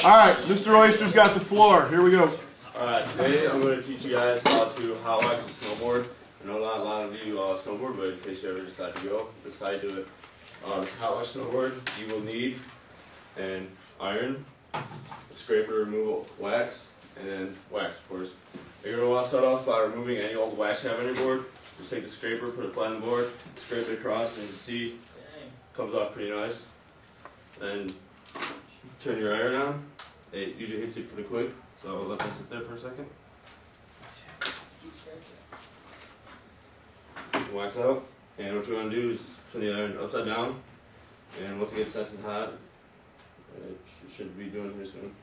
Alright, Mr. Oyster's got the floor. Here we go. Alright, today I'm going to teach you guys how to hot wax a snowboard. I know not a lot of you snowboard, but in case you ever decide to go, this is how you do it. Hot wax snowboard, you will need an iron, a scraper to remove wax, and then wax, of course. You're going to want to start off by removing any old wax you have on your board. Just take the scraper, put it flat on the board, scrape it across, and you can see it comes off pretty nice. Then turn your iron on. It usually hits it pretty quick, so I'll let that sit there for a second. Get some wax out, and what you want to do is turn the iron upside down, and once it gets nice and hot, it should be doing here soon.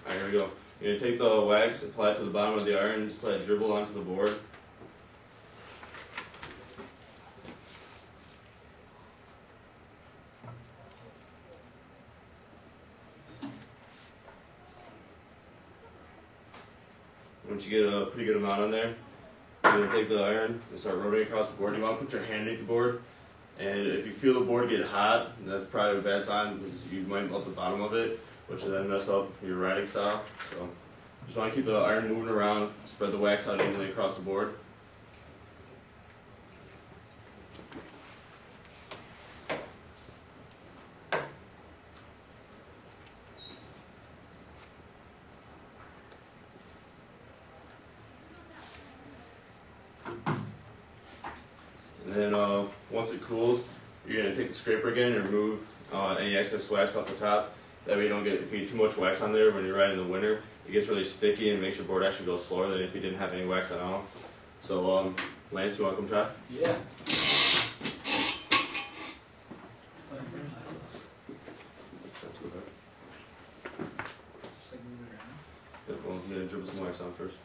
Alright, here we go. You're going to take the wax, apply it to the bottom of the iron, and just let it dribble onto the board. Once you get a pretty good amount on there, you're going to take the iron and start rotating across the board. You want to put your hand underneath the board, and if you feel the board get hot, that's probably a bad sign because you might melt the bottom of it, which will then mess up your riding style. So just want to keep the iron moving around, spread the wax out evenly across the board. And then once it cools, you're going to take the scraper again and remove any excess wax off the top. That way you don't get, if you get too much wax on there when you're riding in the winter, it gets really sticky and makes your board actually go slower than if you didn't have any wax at all. So Lance, you want to come try? Yeah. Yep, well, you're going to dribble some wax on first.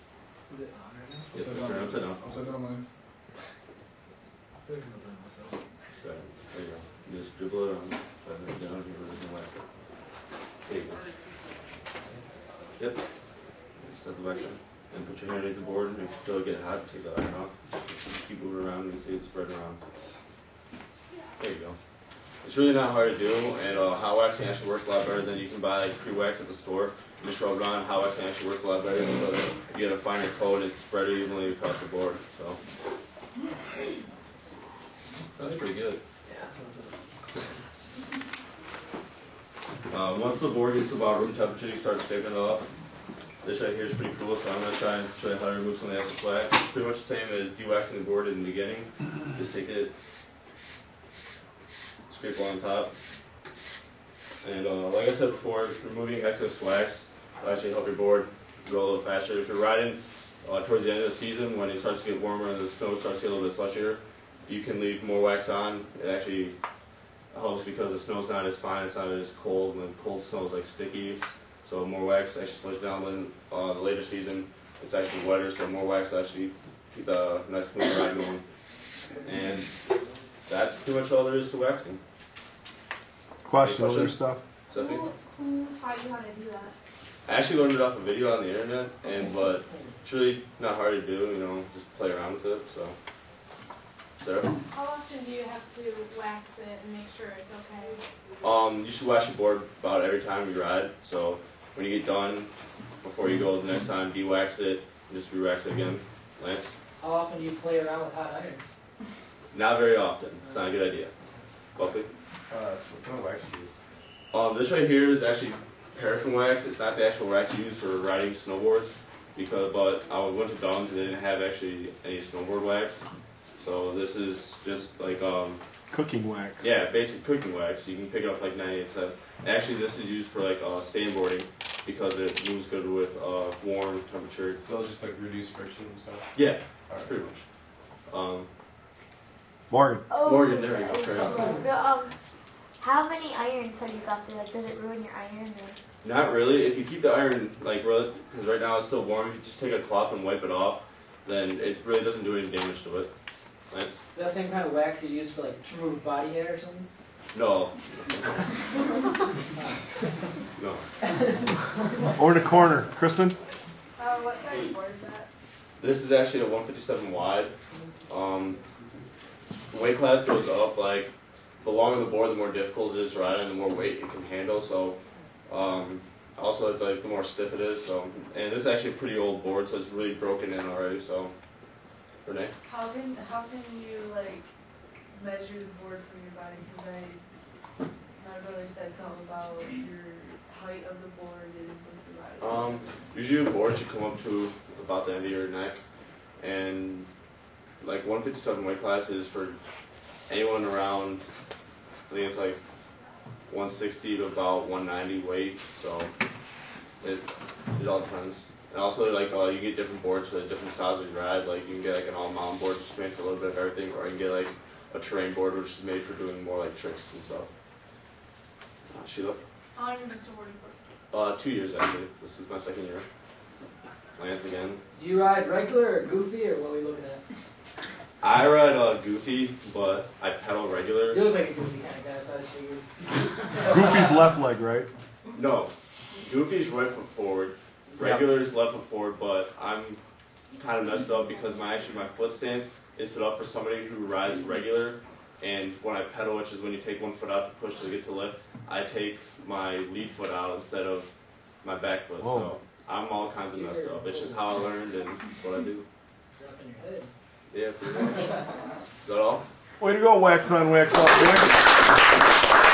Is it on right now? Yep, turn it upside down. Upside down, Lance. There you go. You just dribble it on, turn it down, and some wax up. There you go. Yep. Set the wax on. And put your hand underneath the board, and if you feel it get hot, take the iron off. Just keep moving around, and you see it spread around. There you go. It's really not hard to do, and hot waxing actually works a lot better than you can buy like pre-wax at the store. You just rub it on. Hot waxing actually works a lot better because you get a finer coat, it's spread evenly across the board. So that's pretty good. Once the board gets to about room temperature, you start scraping it off. This right here is pretty cool, so I'm going to try and show you how to remove some of the excess wax. It's pretty much the same as de-waxing the board in the beginning. Just take it, scrape along top. And like I said before, removing excess wax will actually help your board go a little faster. If you're riding towards the end of the season, when it starts to get warmer and the snow starts to get a little bit slushier, you can leave more wax on. It actually helps because the snow's not as fine, it's not as cold, and cold snow is like sticky. So more wax actually slows down than the later season. It's actually wetter, so more wax will actually keep the nice smooth ride going. And that's pretty much all there is to waxing. Question, other stuff? Sophie? Who taught you how to do that? I actually learned it off a video on the internet, but it's really not hard to do, you know, just play around with it, so. Sarah? How often do you have to wax it and make sure it's okay? You should wax your board about every time you ride, so when you get done, before you go the next time, de-wax it, and just re-wax it again. Lance? How often do you play around with hot irons? Not very often. It's not a good idea. Buckley? What kind of wax do you use? This right here is actually paraffin wax. It's not the actual wax you use for riding snowboards, but I went to Dunn's and they didn't have actually any snowboard wax. So this is just like Cooking wax. yeah, basic cooking wax. You can pick it up for like 98 cents. And actually, this is used for like sandboarding because it moves good with warm temperature. So it's just like reduce friction and stuff? Yeah, Alright. pretty much. Morgan. Oh, Morgan, there we go. Correct. How many irons have you got through? Like, does it ruin your iron? Or? Not really. If you keep the iron like because right now it's still warm. If you just take a cloth and wipe it off, then it really doesn't do any damage to it. Lance? Is that the same kind of wax you use for like to remove body hair or something? No. No. Over the corner. Kristen? What size board is that? This is actually a 157 wide. The weight class goes up like the longer the board, the more difficult it is to ride and the more weight it can handle. So also it's like the more stiff it is. So and this is actually a pretty old board, so it's really broken in already. So Renee. How can you like measure the board for your body? Because my brother said something about your height of the board is with your body. Usually the board should come up to about the end of your neck, and like 157 weight class is for anyone around, I think it's like 160 to about 190 weight, so it all depends. And also like you get different boards for the different styles of ride, like you can get like an all mountain board which is made for a little bit of everything, or you can get like a terrain board which is made for doing more like tricks and stuff. Sheila? How long have you been snowboarding for? 2 years actually. This is my second year. Lance again. Do you ride regular or goofy, or what are we looking at? I ride goofy, but I pedal regular. You look like a goofy kind of guy, so I just figured. Goofy's left leg, right? No, goofy's right foot forward. Regular is left foot forward, but I'm kind of messed up because my foot stance is set up for somebody who rides regular, and when I pedal, which is when you take one foot out to push to get to lift, I take my lead foot out instead of my back foot. Whoa. So I'm all kinds of messed up. It's just how I learned, and it's what I do. Drop in your head. Yeah, pretty much. Is that all? Way to go, wax on, wax off, boy.